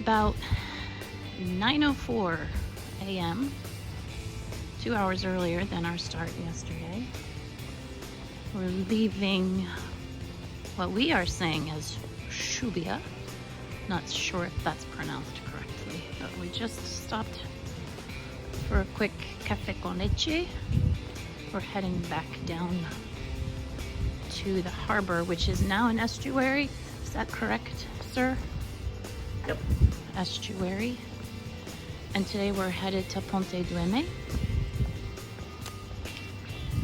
about 9:04 a.m., 2 hours earlier than our start yesterday. We're leaving what we are saying as Shubia. Not sure if that's pronounced correctly, but we just stopped for a quick cafe con leche. We're heading back down to the harbor, which is now an estuary. Is that correct, sir? Yep. Estuary. And today we're headed to Pontedeume,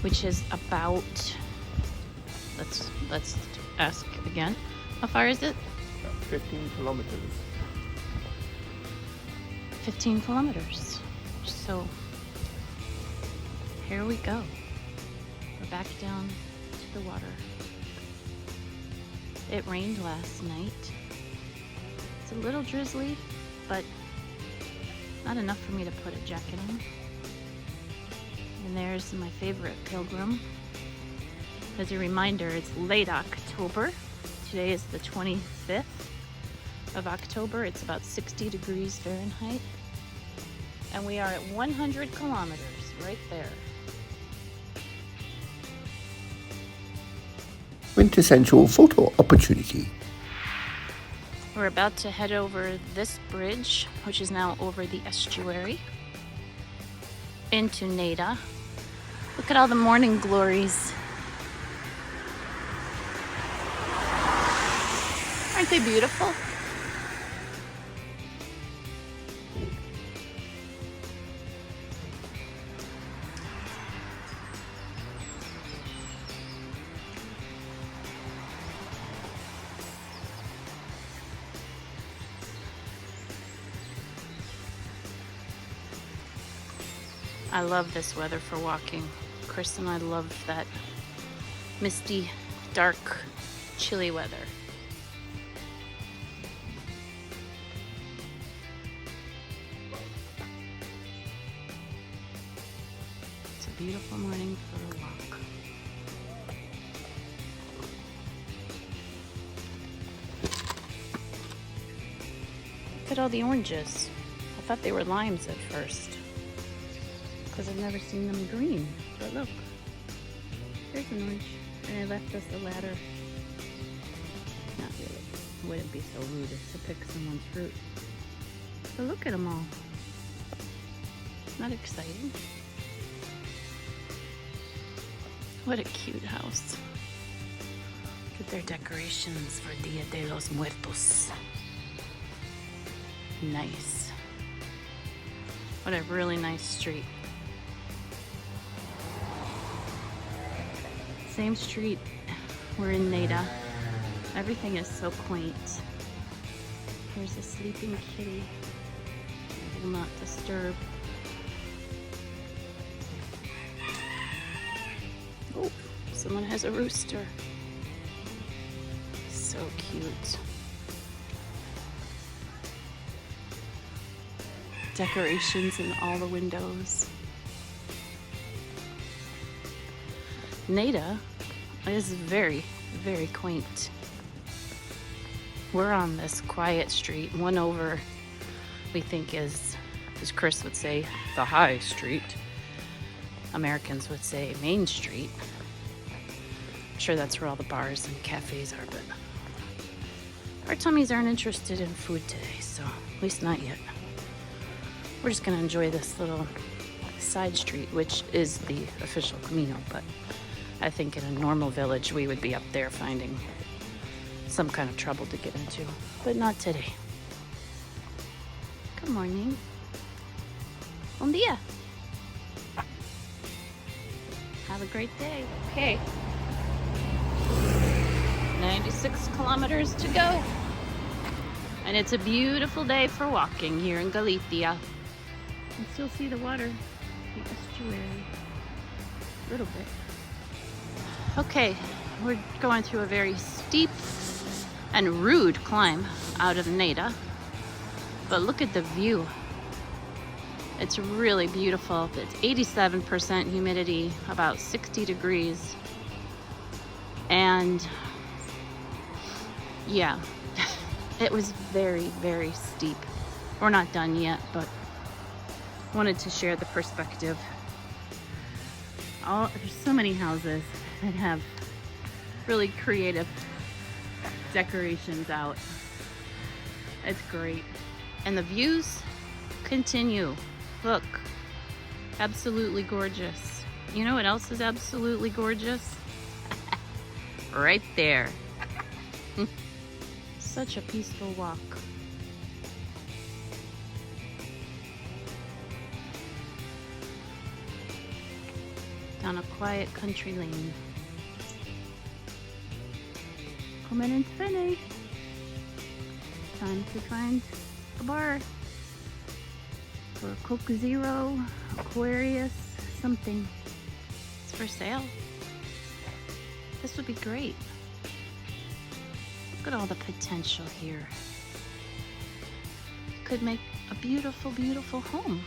which is about, let's ask again. How far is it? 15 kilometers. 15 kilometers. So here we go. We're back down to the water. It rained last night. It's a little drizzly, but not enough for me to put a jacket on. And there's my favorite pilgrim. As a reminder, it's late October. Today is the 25th of October. It's about 60 degrees Fahrenheit. And we are at 100 kilometers right there. Quintessential photo opportunity. We're about to head over this bridge, which is now over the estuary, into Neda. Look at all the morning glories. Aren't they beautiful? I love this weather for walking. Chris and I love that misty, dark, chilly weather. It's a beautiful morning for a walk. Look at all the oranges. I thought they were limes at first, because I've never seen them green. But look, there's an orange. And I left us a ladder. Not really. It wouldn't be so rude as to pick someone's fruit. But look at them all. Not exciting. What a cute house. Look at their decorations for Dia de los Muertos. Nice. What a really nice street. Same street. We're in Neda. Everything is so quaint. Here's a sleeping kitty. I will not disturb. Oh, someone has a rooster. So cute. Decorations in all the windows. Neda is very, very quaint. We're on this quiet street. One over, we think, is, as Chris would say, the high street. Americans would say Main Street. I'm sure that's where all the bars and cafes are, but our tummies aren't interested in food today, so at least not yet. We're just gonna enjoy this little side street, which is the official Camino, but I think in a normal village we would be up there finding some kind of trouble to get into, but not today. Good morning. Bom dia. Have a great day. Okay. 96 kilometers to go. And it's a beautiful day for walking here in Galicia. You can still see the water, the estuary, a little bit. Okay, we're going through a very steep and rude climb out of Neda, but look at the view. It's really beautiful. It's 87% humidity, about 60 degrees. And yeah, it was very, very steep. We're not done yet, but wanted to share the perspective. There's so many houses that have really creative decorations out. It's great. And the views continue. Look, absolutely gorgeous. You know what else is absolutely gorgeous? Right there. Such a peaceful walk. Down a quiet country lane. Coming into Fene. Time to find a bar for a Coke Zero, Aquarius, something. It's for sale. This would be great. Look at all the potential here. Could make a beautiful, beautiful home.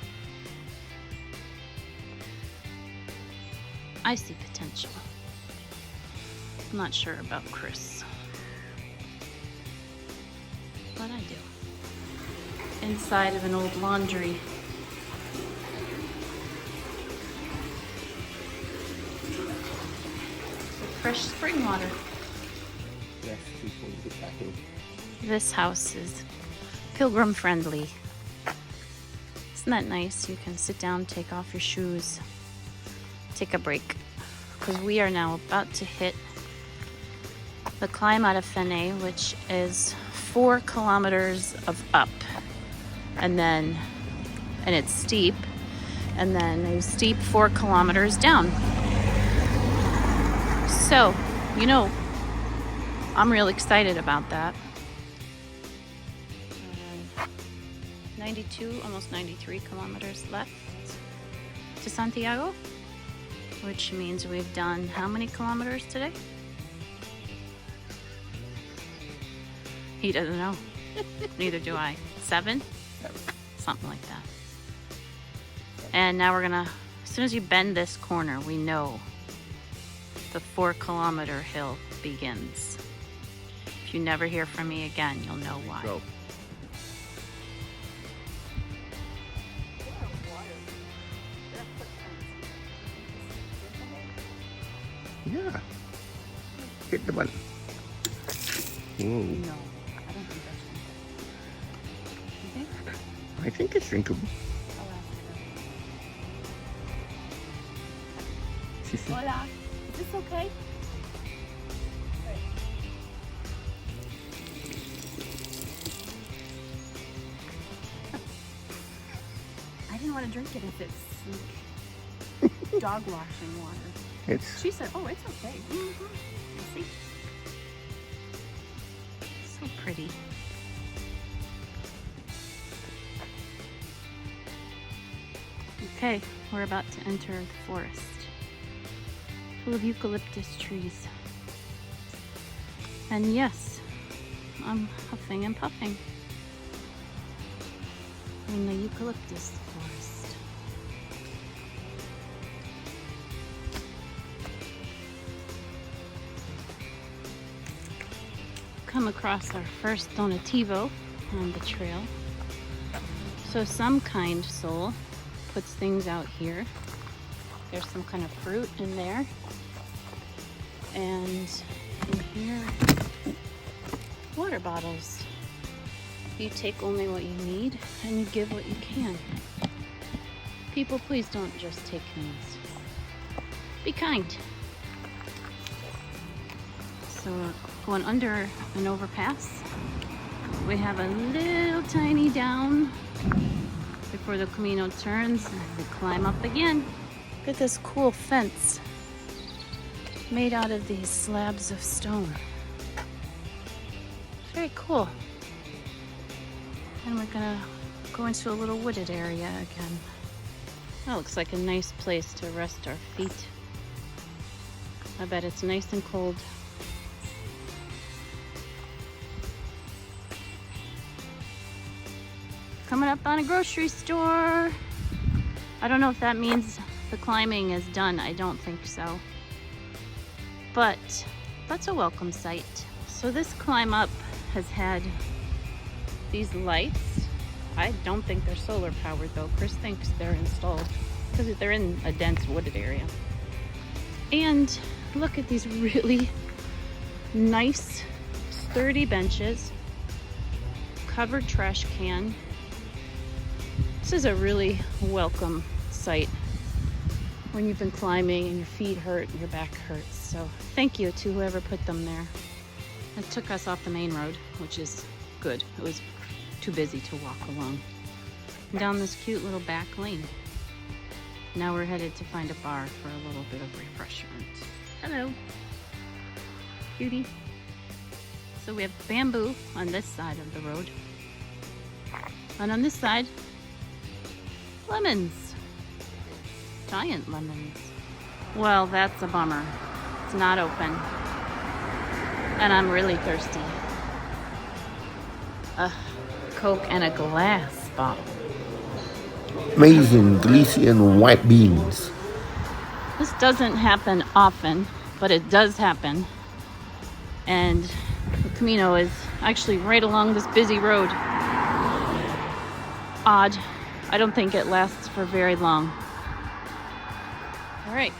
I see potential. I'm not sure about Chris, but I do. Inside of an old laundry. Fresh spring water. Yes, before you get back in. This house is pilgrim friendly. Isn't that nice? You can sit down, take off your shoes, take a break. Because we are now about to hit the climb out of Fene, which is 4 kilometers of up. And it's steep. And then a steep 4 kilometers down. So, you know, I'm real excited about that. 92, almost 93 kilometers left to Santiago, which means we've done how many kilometers today? He doesn't know. Neither do I. 7? Something like that. And now we're gonna, as soon as you bend this corner, we know the 4 kilometer hill begins. If you never hear from me again, you'll know why. Go. Yeah. Hit the button. Whoa. No, I don't think that's drinkable. You think? I think it's drinkable. I'll ask She said, her. Hola, is this okay? I didn't want to drink it if it's like dog washing water. it's She said, oh, it's okay. See? So pretty. Okay, we're about to enter the forest. Full of eucalyptus trees. And yes, I'm huffing and puffing in the eucalyptus forest. Come across our first donativo on the trail. So some kind soul puts things out here. There's some kind of fruit in there. And in here, water bottles. You take only what you need and you give what you can. People, please don't just take things. Be kind. So going under an overpass, we have a little tiny down before the Camino turns and we climb up again. Look at this cool fence made out of these slabs of stone. Very cool. And we're gonna go into a little wooded area again. That looks like a nice place to rest our feet. I bet it's nice and cold. Coming up on a grocery store. I don't know if that means the climbing is done. I don't think so. But that's a welcome sight. So this climb up has had these lights I don't think they're solar powered though. Chris thinks they're installed because they're in a dense wooded area. And look at these really nice, sturdy benches, covered trash can. This is a really welcome sight when you've been climbing and your feet hurt and your back hurts. So thank you to whoever put them there. It took us off the main road, which is good. It was too busy to walk along. Down this cute little back lane. Now we're headed to find a bar for a little bit of refreshment. Hello, cutie. So we have bamboo on this side of the road. And on this side, lemons. Giant lemons. Well, that's a bummer. It's not open. And I'm really thirsty. A Coke and a glass bottle. Amazing Galician white beans. This doesn't happen often, but it does happen. And the Camino is actually right along this busy road. Odd. I don't think it lasts for very long. All right,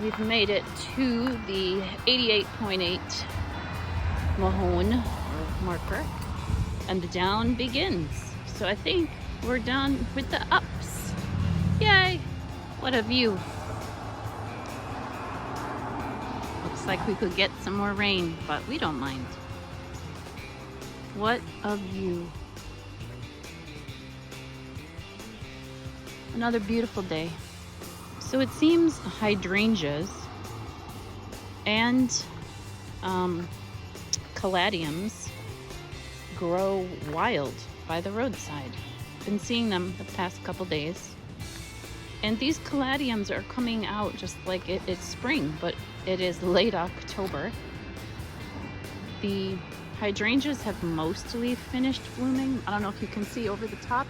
we've made it to the 88.8 Mahone marker, and the down begins. So I think we're done with the ups. Yay! What a view. Looks like we could get some more rain, but we don't mind. What a view. Another beautiful day. So it seems hydrangeas and caladiums grow wild by the roadside. Been seeing them the past couple days. And these caladiums are coming out just like it's spring, but it is late October. The hydrangeas have mostly finished blooming. I don't know if you can see over the top.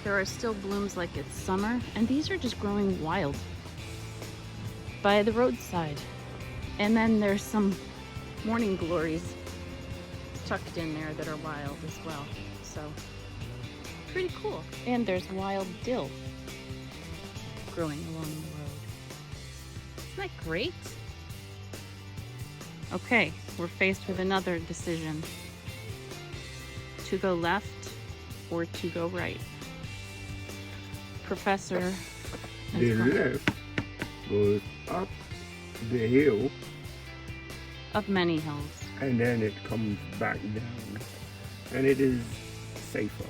There are still blooms like it's summer, and these are just growing wild by the roadside. And then there's some morning glories tucked in there that are wild as well. So pretty cool. And there's wild dill growing along the road. Isn't that great? Okay, we're faced with another decision. To go left or to go right. Professor. The left goes up the hill Of many hills. and then it comes back down. And it is safer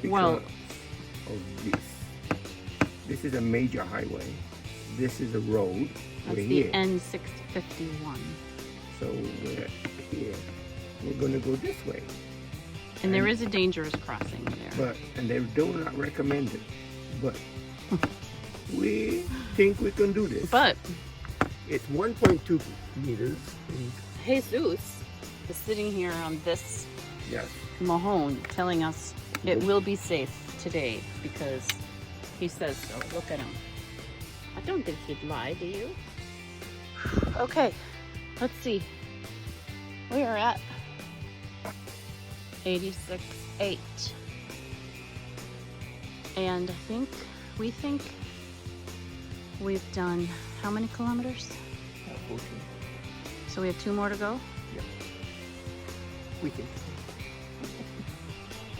because Well- of this. This is a major highway. This is a road. That's We're the here. N651. So we're here. We're gonna go this way. And there is a dangerous crossing there. And they do not recommend it. But we think we can do this. But It's 1.2 meters. Jesus is sitting here on this Yes. Mahone telling us it will be safe today because he says so. Look at him. I don't think he'd lie, do you? Okay, let's see. We are at 86.8. And we think we've done how many kilometers? 14. So we have 2 more to go? We think.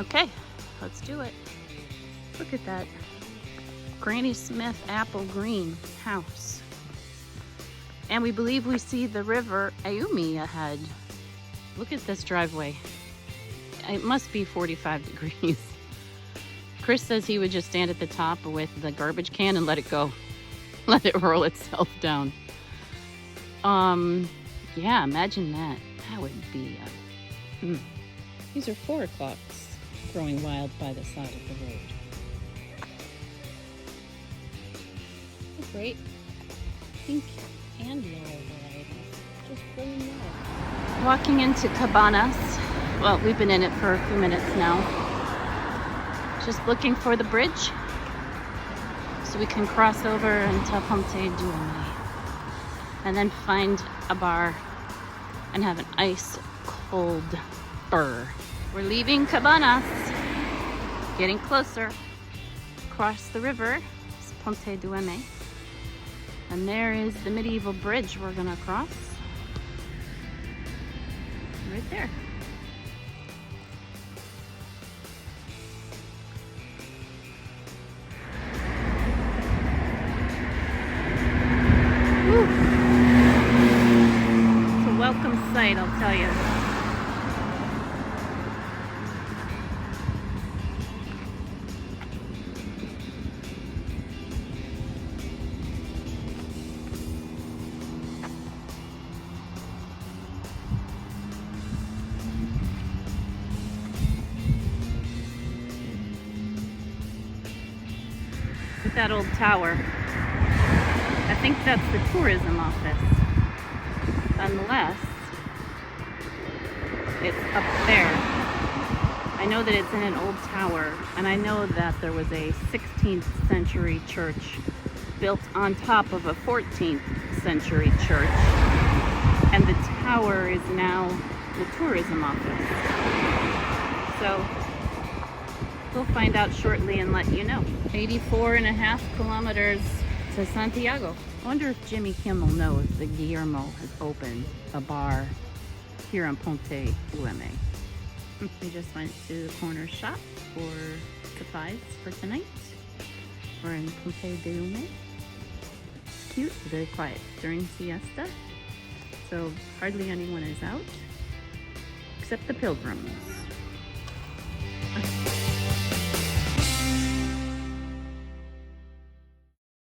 Okay, let's do it. Look at that Granny Smith apple green house. And we believe we see the river Ayumi ahead. Look at this driveway. It must be 45 degrees. Chris says he would just stand at the top with the garbage can and let it go. Let it roll itself down. Yeah, imagine that. That would be These are 4 o'clocks growing wild by the side of the road. Great pink and yellow varieties. Just growing wild. Walking into Cabanas. Well, we've been in it for a few minutes now. Just looking for the bridge so we can cross over into Pontedeume and then find a bar and have an ice cold burr. We're leaving Cabanas. Getting closer. Across the river is Pontedeume. And there is the medieval bridge we're gonna cross. Right there. Woo. It's a welcome sight, I'll tell you. With that old tower. I think that's the tourism office. Unless it's up there. I know that it's in an old tower, and I know that there was a 16th century church built on top of a 14th century church, and the tower is now the tourism office. So we'll find out shortly and let you know. 84.5 kilometers to Santiago. I wonder if Jimmy Kimmel knows that Guillermo has opened a bar here on Pontedeume. We just went to the corner shop for supplies for tonight. We're in Pontedeume. It's cute, very quiet during siesta. So hardly anyone is out, except the pilgrims.